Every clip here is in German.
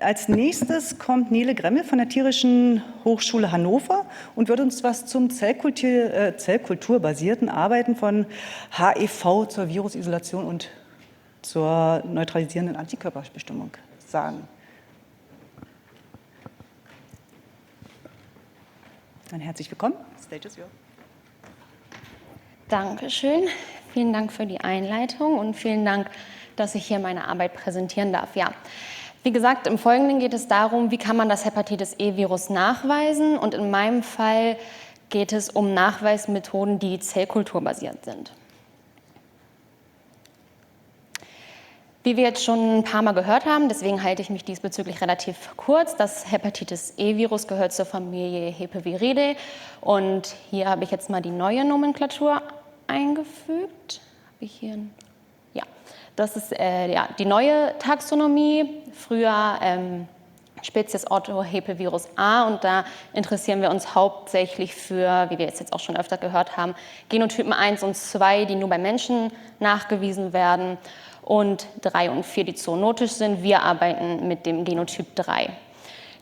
Als nächstes kommt Nele Gremmel von der Tierischen Hochschule Hannover und wird uns was zum zellkulturbasierten Arbeiten von HIV zur Virusisolation und zur neutralisierenden Antikörperbestimmung sagen. Dann herzlich willkommen. Stage is yours. Dankeschön. Vielen Dank für die Einleitung und vielen Dank, dass ich hier meine Arbeit präsentieren darf. Ja. Wie gesagt, im Folgenden geht es darum, wie kann man das Hepatitis-E-Virus nachweisen, und in meinem Fall geht es um Nachweismethoden, die zellkulturbasiert sind. Wie wir jetzt schon ein paar Mal gehört haben, deswegen halte ich mich diesbezüglich relativ kurz, das Hepatitis-E-Virus gehört zur Familie Hepaviridae, und hier habe ich jetzt mal die neue Nomenklatur eingefügt. Habe ich hier ja, das ist die neue Taxonomie. Früher Spezies Orthohepilvirus A, und da interessieren wir uns hauptsächlich für, wie wir es jetzt auch schon öfter gehört haben, Genotypen 1 und 2, die nur bei Menschen nachgewiesen werden, und 3 und 4, die zoonotisch sind. Wir arbeiten mit dem Genotyp 3.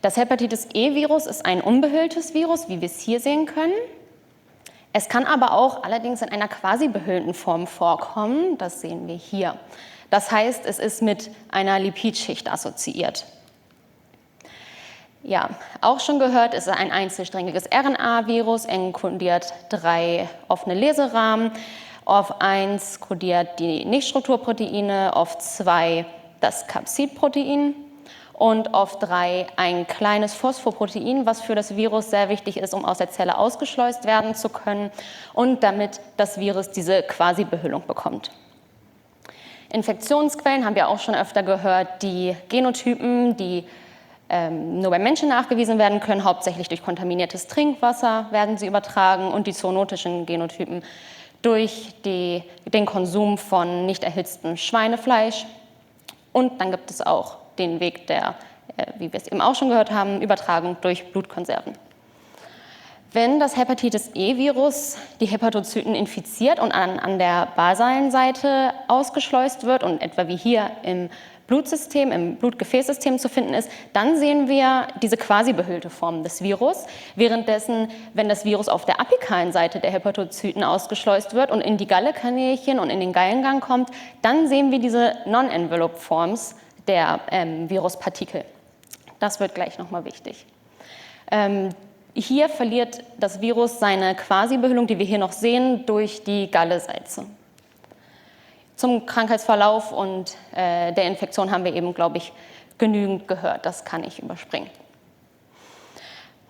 Das Hepatitis-E-Virus ist ein unbehülltes Virus, wie wir es hier sehen können. Es kann aber auch allerdings in einer quasi behüllten Form vorkommen, das sehen wir hier. Das heißt, es ist mit einer Lipidschicht assoziiert. Ja, auch schon gehört, es ist ein einzelsträngiges RNA-Virus, kodiert 3 offene Leserahmen. Auf 1 kodiert die Nichtstrukturproteine, auf 2 das Capsid-Protein und auf 3 ein kleines Phosphoprotein, was für das Virus sehr wichtig ist, um aus der Zelle ausgeschleust werden zu können und damit das Virus diese Quasi-Befüllung bekommt. Infektionsquellen haben wir auch schon öfter gehört, die Genotypen, die nur bei Menschen nachgewiesen werden können, hauptsächlich durch kontaminiertes Trinkwasser werden sie übertragen, und die zoonotischen Genotypen durch den Konsum von nicht erhitztem Schweinefleisch. Und dann gibt es auch den Weg der, wie wir es eben auch schon gehört haben, Übertragung durch Blutkonserven. Wenn das Hepatitis-E-Virus die Hepatozyten infiziert und an der basalen Seite ausgeschleust wird und etwa wie hier im Blutsystem, im Blutgefäßsystem zu finden ist, dann sehen wir diese quasi behüllte Form des Virus. Währenddessen, wenn das Virus auf der apikalen Seite der Hepatozyten ausgeschleust wird und in die Gallekanälchen und in den Gallengang kommt, dann sehen wir diese Non-Envelope-Forms der Viruspartikel. Das wird gleich nochmal wichtig. Hier verliert das Virus seine Quasi-Befüllung, die wir hier noch sehen, durch die Gallesalze. Zum Krankheitsverlauf und der Infektion haben wir eben, glaube ich, genügend gehört. Das kann ich überspringen.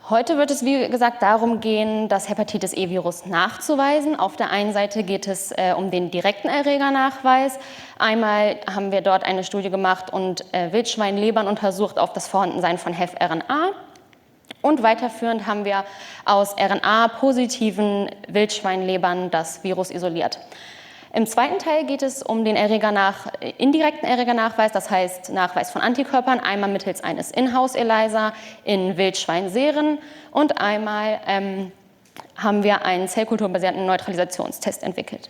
Heute wird es, wie gesagt, darum gehen, das Hepatitis-E-Virus nachzuweisen. Auf der einen Seite geht es um den direkten Erregernachweis. Einmal haben wir dort eine Studie gemacht und Wildschweinlebern untersucht auf das Vorhandensein von HEV-RNA. Und weiterführend haben wir aus RNA-positiven Wildschweinlebern das Virus isoliert. Im zweiten Teil geht es um den indirekten Erregernachweis, das heißt Nachweis von Antikörpern, einmal mittels eines In-house-ELISA in Wildschweinseren, und einmal haben wir einen zellkulturbasierten Neutralisationstest entwickelt.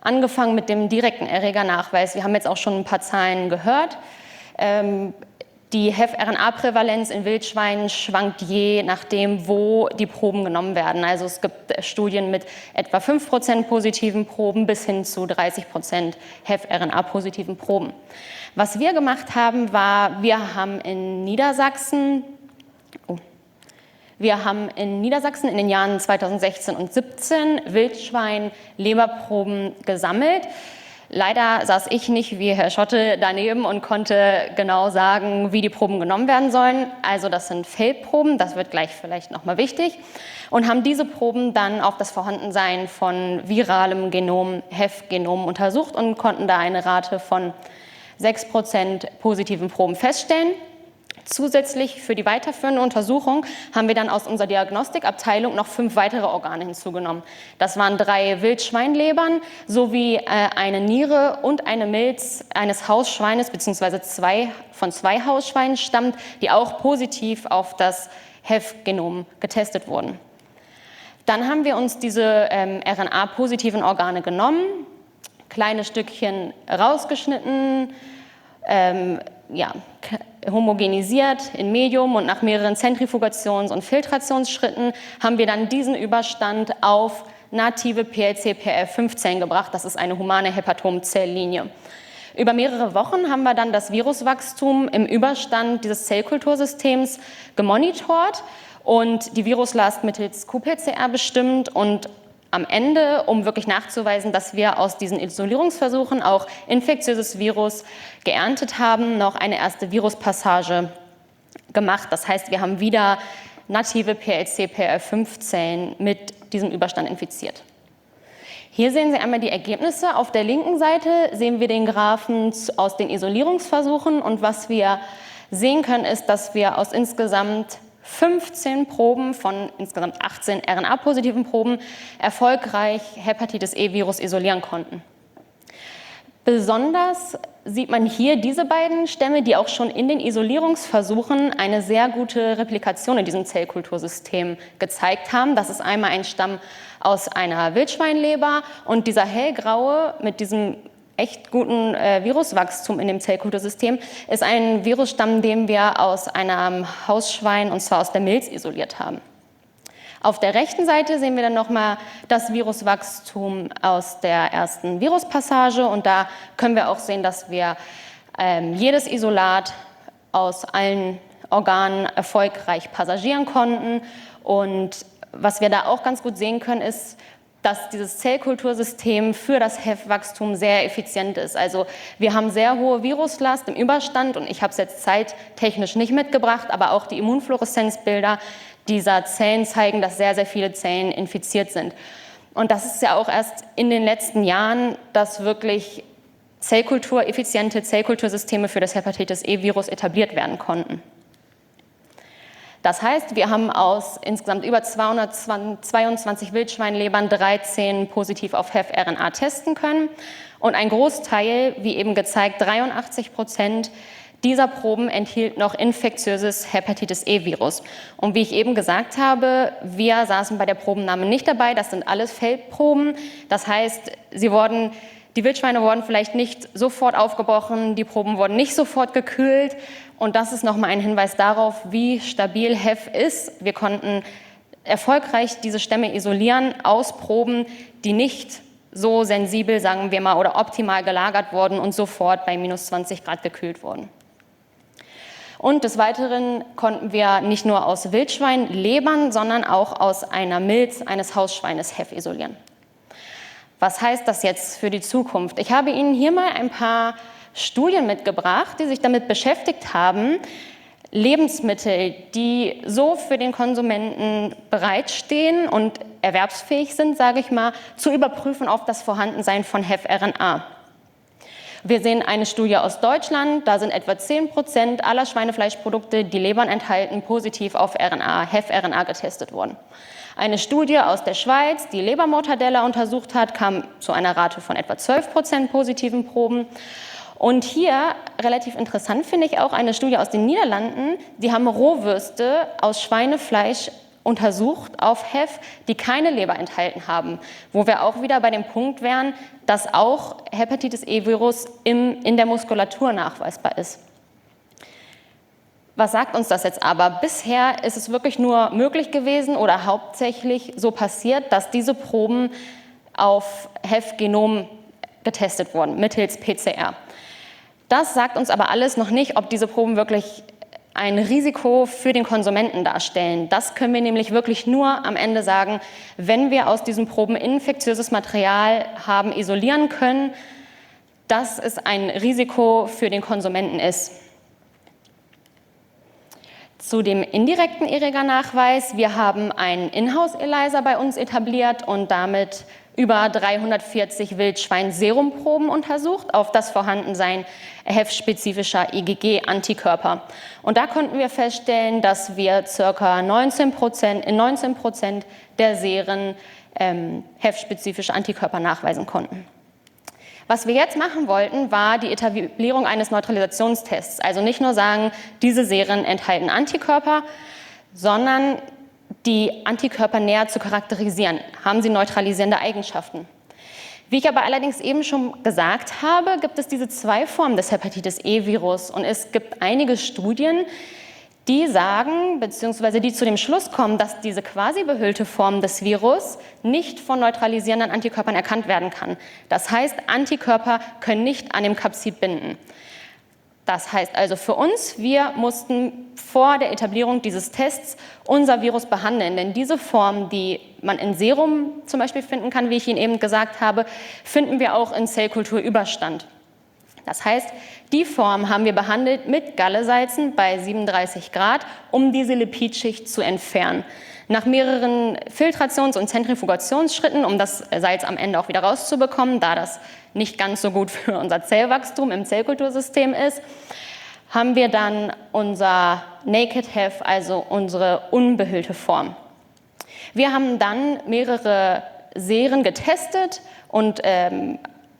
Angefangen mit dem direkten Erregernachweis, wir haben jetzt auch schon ein paar Zahlen gehört. Die HEV-RNA-Prävalenz in Wildschweinen schwankt je nachdem, wo die Proben genommen werden. Also es gibt Studien mit etwa 5% positiven Proben bis hin zu 30% HEV-RNA-positiven Proben. Was wir gemacht haben, war, wir haben in Niedersachsen in den Jahren 2016 und 2017 Wildschwein-Leberproben gesammelt. Leider saß ich nicht wie Herr Schotte daneben und konnte genau sagen, wie die Proben genommen werden sollen. Also das sind Feldproben, das wird gleich vielleicht nochmal wichtig. Und haben diese Proben dann auf das Vorhandensein von viralem Genom, HEV-Genom untersucht und konnten da eine Rate von 6% positiven Proben feststellen. Zusätzlich für die weiterführende Untersuchung haben wir dann aus unserer Diagnostikabteilung noch 5 weitere Organe hinzugenommen. Das waren 3 Wildschweinlebern sowie eine Niere und eine Milz eines Hausschweines bzw. 2 Hausschweinen stammt, die auch positiv auf das HEV-Genom getestet wurden. Dann haben wir uns diese RNA-positiven Organe genommen, kleine Stückchen rausgeschnitten, homogenisiert in Medium und nach mehreren Zentrifugations- und Filtrationsschritten haben wir dann diesen Überstand auf native PLC-PRF5-Zellen gebracht. Das ist eine humane Häpatomzelllinie. Über mehrere Wochen haben wir dann das Viruswachstum im Überstand dieses Zellkultursystems gemonitort und die Viruslast mittels qPCR bestimmt und am Ende, um wirklich nachzuweisen, dass wir aus diesen Isolierungsversuchen auch infektiöses Virus geerntet haben, noch eine erste Viruspassage gemacht. Das heißt, wir haben wieder native PLC-PRF5-Zellen mit diesem Überstand infiziert. Hier sehen Sie einmal die Ergebnisse. Auf der linken Seite sehen wir den Graphen aus den Isolierungsversuchen und was wir sehen können, ist, dass wir aus insgesamt 15 Proben von insgesamt 18 RNA-positiven Proben erfolgreich Hepatitis-E-Virus isolieren konnten. Besonders sieht man hier diese beiden Stämme, die auch schon in den Isolierungsversuchen eine sehr gute Replikation in diesem Zellkultursystem gezeigt haben. Das ist einmal ein Stamm aus einer Wildschweinleber und dieser hellgraue mit diesem echt guten Viruswachstum in dem Zellkultursystem ist ein Virusstamm, den wir aus einem Hausschwein, und zwar aus der Milz, isoliert haben. Auf der rechten Seite sehen wir dann nochmal das Viruswachstum aus der ersten Viruspassage und da können wir auch sehen, dass wir jedes Isolat aus allen Organen erfolgreich passagieren konnten und was wir da auch ganz gut sehen können, ist, dass dieses Zellkultursystem für das HEV-Wachstum sehr effizient ist. Also wir haben sehr hohe Viruslast im Überstand und ich habe es jetzt zeittechnisch nicht mitgebracht, aber auch die Immunfluoreszenzbilder dieser Zellen zeigen, dass sehr, sehr viele Zellen infiziert sind. Und das ist ja auch erst in den letzten Jahren, dass wirklich effiziente Zellkultursysteme für das Hepatitis-E-Virus etabliert werden konnten. Das heißt, wir haben aus insgesamt über 222 Wildschweinlebern 13 positiv auf HEV-RNA testen können. Und ein Großteil, wie eben gezeigt, 83% dieser Proben enthielt noch infektiöses Hepatitis-E-Virus. Und wie ich eben gesagt habe, wir saßen bei der Probennahme nicht dabei. Das sind alles Feldproben. Das heißt, die Wildschweine wurden vielleicht nicht sofort aufgebrochen, die Proben wurden nicht sofort gekühlt. Und das ist nochmal ein Hinweis darauf, wie stabil HEV ist. Wir konnten erfolgreich diese Stämme isolieren aus Proben, die nicht so sensibel, sagen wir mal, oder optimal gelagert wurden und sofort bei minus 20 Grad gekühlt wurden. Und des Weiteren konnten wir nicht nur aus Wildschweinlebern, sondern auch aus einer Milz eines Hausschweines HEV isolieren. Was heißt das jetzt für die Zukunft? Ich habe Ihnen hier mal ein paar Studien mitgebracht, die sich damit beschäftigt haben, Lebensmittel, die so für den Konsumenten bereitstehen und erwerbsfähig sind, sage ich mal, zu überprüfen auf das Vorhandensein von HEV-RNA. Wir sehen eine Studie aus Deutschland, da sind etwa 10% aller Schweinefleischprodukte, die Lebern enthalten, positiv auf HEV-RNA getestet worden. Eine Studie aus der Schweiz, die Lebermortadella untersucht hat, kam zu einer Rate von etwa 12% positiven Proben. Und hier, relativ interessant finde ich auch, eine Studie aus den Niederlanden, die haben Rohwürste aus Schweinefleisch untersucht auf HEV, die keine Leber enthalten haben, wo wir auch wieder bei dem Punkt wären, dass auch Hepatitis-E-Virus in der Muskulatur nachweisbar ist. Was sagt uns das jetzt aber? Bisher ist es wirklich nur möglich gewesen oder hauptsächlich so passiert, dass diese Proben auf HEV-Genom getestet wurden, mittels PCR. Das sagt uns aber alles noch nicht, ob diese Proben wirklich ein Risiko für den Konsumenten darstellen. Das können wir nämlich wirklich nur am Ende sagen, wenn wir aus diesen Proben infektiöses Material haben isolieren können, dass es ein Risiko für den Konsumenten ist. Zu dem indirekten Erregernachweis. Wir haben einen Inhouse-ELISA bei uns etabliert und damit über 340 Wildschwein-Serumproben untersucht auf das Vorhandensein HEV-spezifischer IgG-Antikörper. Und da konnten wir feststellen, dass wir ca. 19% der Seren HEV-spezifische Antikörper nachweisen konnten. Was wir jetzt machen wollten, war die Etablierung eines Neutralisationstests. Also nicht nur sagen, diese Seren enthalten Antikörper, sondern die Antikörper näher zu charakterisieren. Haben sie neutralisierende Eigenschaften? Wie ich aber allerdings eben schon gesagt habe, gibt es diese zwei Formen des Hepatitis-E-Virus und es gibt einige Studien, die sagen, beziehungsweise die zu dem Schluss kommen, dass diese quasi behüllte Form des Virus nicht von neutralisierenden Antikörpern erkannt werden kann. Das heißt, Antikörper können nicht an dem Capsid binden. Das heißt also für uns, wir mussten vor der Etablierung dieses Tests unser Virus behandeln, denn diese Form, die man in Serum zum Beispiel finden kann, wie ich Ihnen eben gesagt habe, finden wir auch in Zellkulturüberstand. Das heißt, die Form haben wir behandelt mit Gallesalzen bei 37 Grad, um diese Lipidschicht zu entfernen. Nach mehreren Filtrations- und Zentrifugationsschritten, um das Salz am Ende auch wieder rauszubekommen, da das nicht ganz so gut für unser Zellwachstum im Zellkultursystem ist, haben wir dann unser Naked Hef, also unsere unbehüllte Form. Wir haben dann mehrere Seren getestet und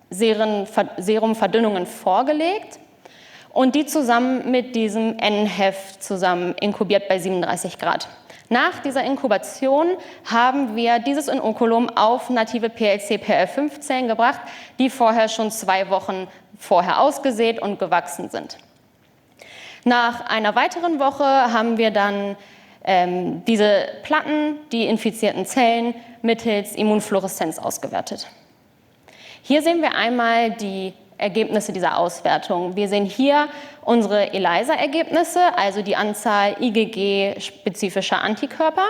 Serumverdünnungen vorgelegt und die zusammen mit diesem N-Hef zusammen inkubiert bei 37 Grad. Nach dieser Inkubation haben wir dieses Inokulum auf native PLC-PL5-Zellen gebracht, die vorher schon 2 Wochen vorher ausgesät und gewachsen sind. Nach einer weiteren Woche haben wir dann diese Platten, die infizierten Zellen, mittels Immunfluoreszenz ausgewertet. Hier sehen wir einmal die Ergebnisse dieser Auswertung. Wir sehen hier unsere ELISA-Ergebnisse, also die Anzahl IgG-spezifischer Antikörper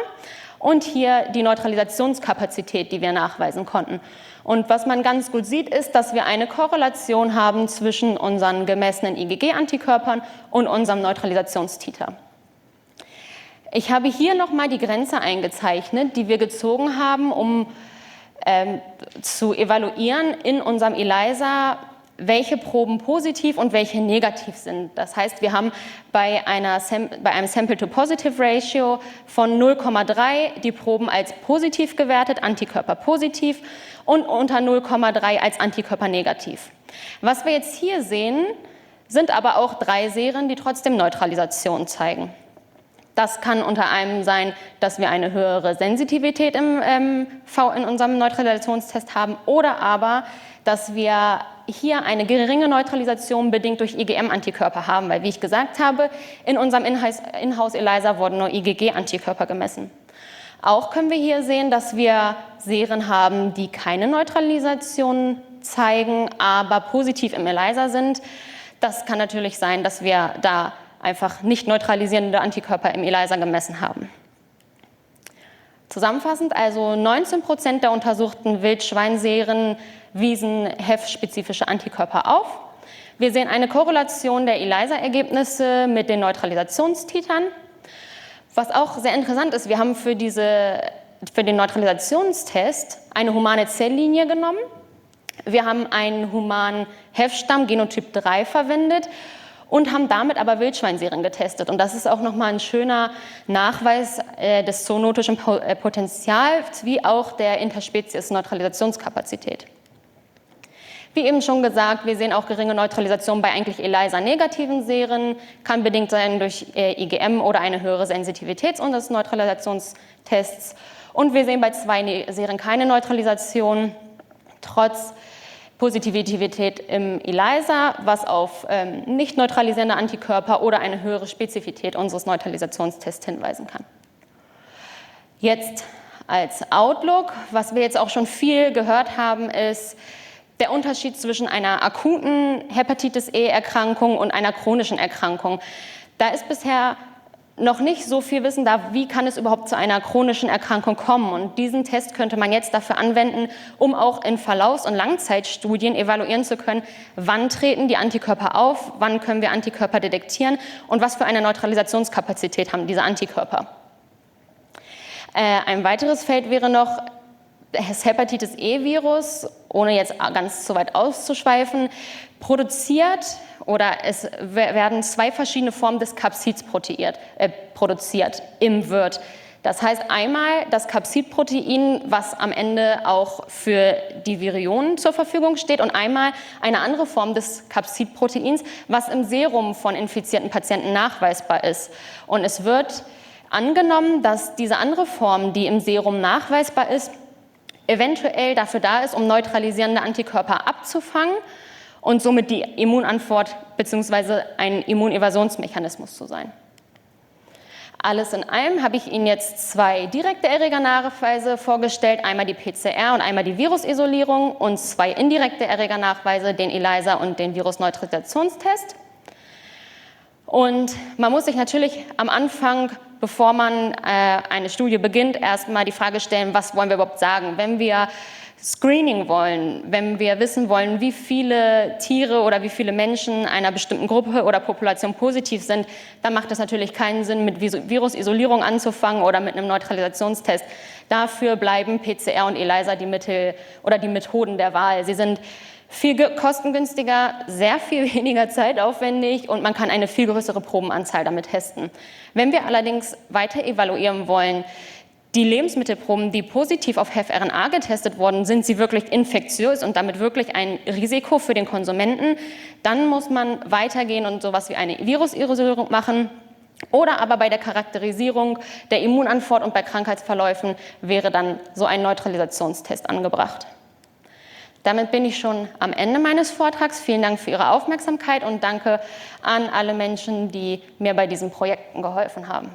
und hier die Neutralisationskapazität, die wir nachweisen konnten. Und was man ganz gut sieht, ist, dass wir eine Korrelation haben zwischen unseren gemessenen IgG-Antikörpern und unserem Neutralisationstiter. Ich habe hier nochmal die Grenze eingezeichnet, die wir gezogen haben, um zu evaluieren in unserem ELISA, welche Proben positiv und welche negativ sind. Das heißt, wir haben bei einem Sample-to-Positive-Ratio von 0,3 die Proben als positiv gewertet, Antikörper positiv, und unter 0,3 als Antikörper negativ. Was wir jetzt hier sehen, sind aber auch 3 Seren, die trotzdem Neutralisation zeigen. Das kann unter anderem sein, dass wir eine höhere Sensitivität in unserem Neutralisationstest haben oder aber, dass wir hier eine geringe Neutralisation bedingt durch IgM-Antikörper haben, weil, wie ich gesagt habe, in unserem Inhouse-ELISA wurden nur IgG-Antikörper gemessen. Auch können wir hier sehen, dass wir Seren haben, die keine Neutralisation zeigen, aber positiv im ELISA sind. Das kann natürlich sein, dass wir da einfach nicht neutralisierende Antikörper im ELISA gemessen haben. Zusammenfassend, also 19% der untersuchten Wildschweinseren wiesen HEF-spezifische Antikörper auf. Wir sehen eine Korrelation der ELISA-Ergebnisse mit den Neutralisationstitern. Was auch sehr interessant ist, wir haben für den Neutralisationstest eine humane Zelllinie genommen. Wir haben einen humanen HEF-Stamm Genotyp 3 verwendet und haben damit aber Wildschweinseren getestet. Und das ist auch nochmal ein schöner Nachweis des zoonotischen Potenzials, wie auch der Interspezies-Neutralisationskapazität. Wie eben schon gesagt, wir sehen auch geringe Neutralisation bei eigentlich ELISA-negativen Seren, kann bedingt sein durch IgM oder eine höhere Sensitivität unseres Neutralisationstests. Und wir sehen bei 2 Seren keine Neutralisation, trotz Positivität im ELISA, was auf nicht neutralisierende Antikörper oder eine höhere Spezifität unseres Neutralisationstests hinweisen kann. Jetzt als Outlook, was wir jetzt auch schon viel gehört haben, ist der Unterschied zwischen einer akuten Hepatitis-E-Erkrankung und einer chronischen Erkrankung. Da ist bisher noch nicht so viel Wissen da, wie kann es überhaupt zu einer chronischen Erkrankung kommen. Und diesen Test könnte man jetzt dafür anwenden, um auch in Verlaufs- und Langzeitstudien evaluieren zu können, wann treten die Antikörper auf, wann können wir Antikörper detektieren und was für eine Neutralisationskapazität haben diese Antikörper. Ein weiteres Feld wäre noch das Hepatitis-E-Virus, ohne jetzt ganz zu weit auszuschweifen, produziert oder es werden 2 verschiedene Formen des Capsids produziert im Wirt. Das heißt einmal das Capsid-Protein, was am Ende auch für die Virionen zur Verfügung steht, und einmal eine andere Form des Capsid-Proteins, was im Serum von infizierten Patienten nachweisbar ist. Und es wird angenommen, dass diese andere Form, die im Serum nachweisbar ist, eventuell dafür da ist, um neutralisierende Antikörper abzufangen und somit die Immunantwort bzw. ein Immunevasionsmechanismus zu sein. Alles in allem habe ich Ihnen jetzt 2 direkte Erregernachweise vorgestellt, einmal die PCR und einmal die Virusisolierung und 2 indirekte Erregernachweise, den ELISA und den Virusneutralisationstest. Und man muss sich natürlich am Anfang, bevor man eine Studie beginnt, erstmal die Frage stellen, was wollen wir überhaupt sagen? Wenn wir Screening wollen, wenn wir wissen wollen, wie viele Tiere oder wie viele Menschen einer bestimmten Gruppe oder Population positiv sind, dann macht es natürlich keinen Sinn, mit Virusisolierung anzufangen oder mit einem Neutralisationstest. Dafür bleiben PCR und ELISA die Mittel oder die Methoden der Wahl. Sie sind viel kostengünstiger, sehr viel weniger zeitaufwendig und man kann eine viel größere Probenanzahl damit testen. Wenn wir allerdings weiter evaluieren wollen, die Lebensmittelproben, die positiv auf HEV-RNA getestet wurden, sind sie wirklich infektiös und damit wirklich ein Risiko für den Konsumenten, dann muss man weitergehen und sowas wie eine Virusisolierung machen. Oder aber bei der Charakterisierung der Immunantwort und bei Krankheitsverläufen wäre dann so ein Neutralisationstest angebracht. Damit bin ich schon am Ende meines Vortrags. Vielen Dank für Ihre Aufmerksamkeit und danke an alle Menschen, die mir bei diesen Projekten geholfen haben.